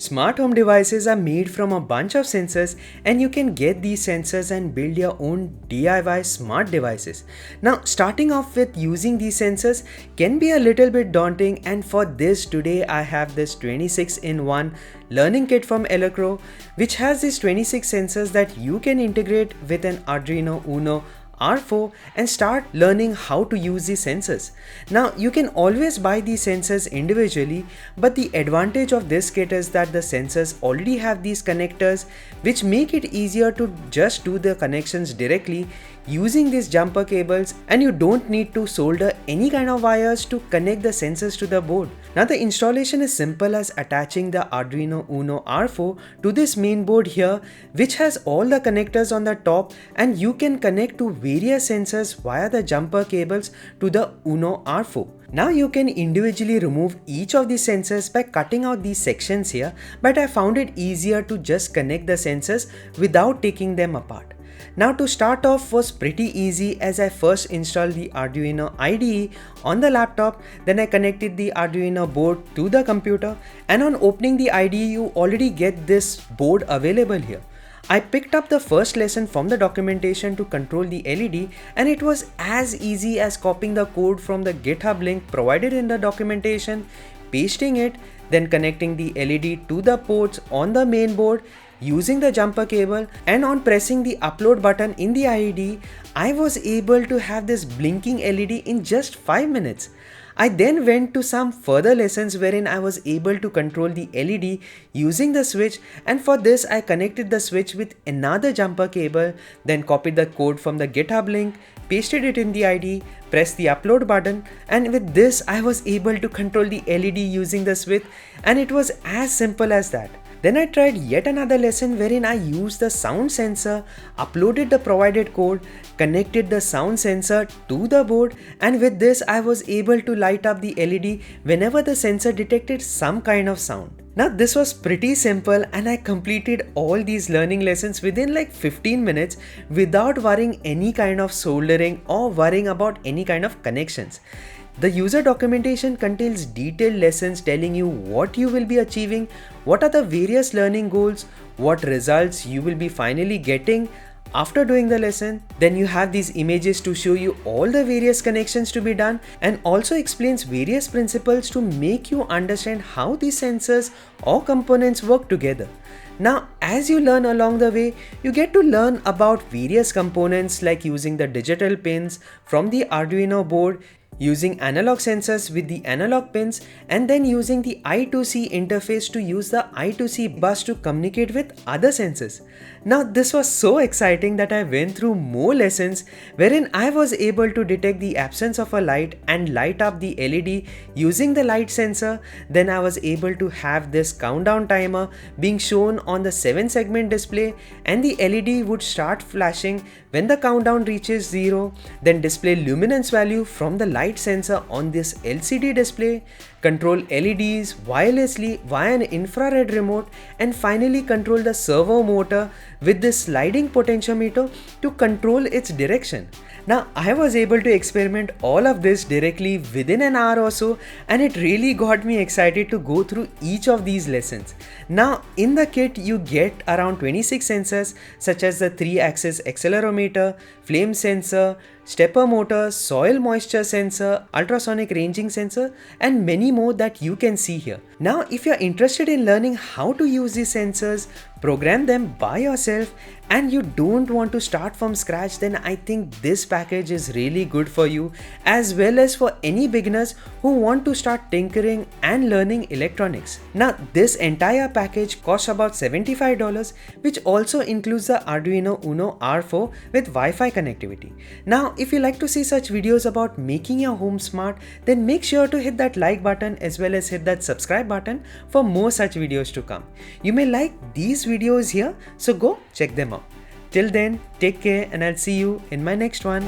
Smart home devices are made from a bunch of sensors, and you can get these sensors and build your own DIY smart devices. Now, starting off with using these sensors can be a little bit daunting, and for this today I have this 26-in-1 learning kit from Elecrow, which has these 26 sensors that you can integrate with an Arduino Uno R4 and start learning how to use these sensors. Now you can always buy these sensors individually, but the advantage of this kit is that the sensors already have these connectors which make it easier to just do the connections directly using these jumper cables, and you don't need to solder any kind of wires to connect the sensors to the board. Now the installation is simple as attaching the Arduino Uno R4 to this main board here, which has all the connectors on the top, and you can connect to various sensors via the jumper cables to the Uno R4. Now you can individually remove each of these sensors by cutting out these sections here, but I found it easier to just connect the sensors without taking them apart. Now to start off was pretty easy, as I first installed the Arduino IDE on the laptop, then I connected the Arduino board to the computer, and on opening the IDE you already get this board available here. I picked up the first lesson from the documentation to control the LED, and it was as easy as copying the code from the GitHub link provided in the documentation, pasting it, then connecting the LED to the ports on the main board using the jumper cable, and on pressing the upload button in the IDE, I was able to have this blinking LED in just 5 minutes. I then went to some further lessons wherein I was able to control the LED using the switch, and for this I connected the switch with another jumper cable, then copied the code from the GitHub link, pasted it in the IDE, pressed the upload button, and with this I was able to control the LED using the switch, and it was as simple as that. Then I tried yet another lesson wherein I used the sound sensor, uploaded the provided code, connected the sound sensor to the board, and with this I was able to light up the LED whenever the sensor detected some kind of sound. Now this was pretty simple, and I completed all these learning lessons within like 15 minutes without worrying any kind of soldering or worrying about any kind of connections. The user documentation contains detailed lessons telling you what you will be achieving, what are the various learning goals, what results you will be finally getting after doing the lesson. Then you have these images to show you all the various connections to be done, and also explains various principles to make you understand how these sensors or components work together. Now, as you learn along the way, you get to learn about various components like using the digital pins from the Arduino board, using analog sensors with the analog pins, and then using the I2C interface to use the I2C bus to communicate with other sensors. Now this was so exciting that I went through more lessons wherein I was able to detect the absence of a light and light up the LED using the light sensor. Then I was able to have this countdown timer being shown on the 7-segment display, and the LED would start flashing when the countdown reaches 0, then display luminance value from the light sensor on this LCD display, control LEDs wirelessly via an infrared remote, and finally control the servo motor with this sliding potentiometer to control its direction. Now I was able to experiment all of this directly within an hour or so, and it really got me excited to go through each of these lessons. Now in the kit you get around 26 sensors such as the 3-axis accelerometer, flame sensor, stepper motor, soil moisture sensor, ultrasonic ranging sensor, and many more that you can see here. Now if you're interested in learning how to use these sensors, program them by yourself, and you don't want to start from scratch, then I think this package is really good for you, as well as for any beginners who want to start tinkering and learning electronics. Now this entire package costs about $75, which also includes the Arduino Uno R4 with Wi-Fi connectivity. Now if you like to see such videos about making your home smart, then make sure to hit that like button as well as hit that subscribe button for more such videos to come. You may like these videos here, so go check them out. Till then, take care, and I'll see you in my next one.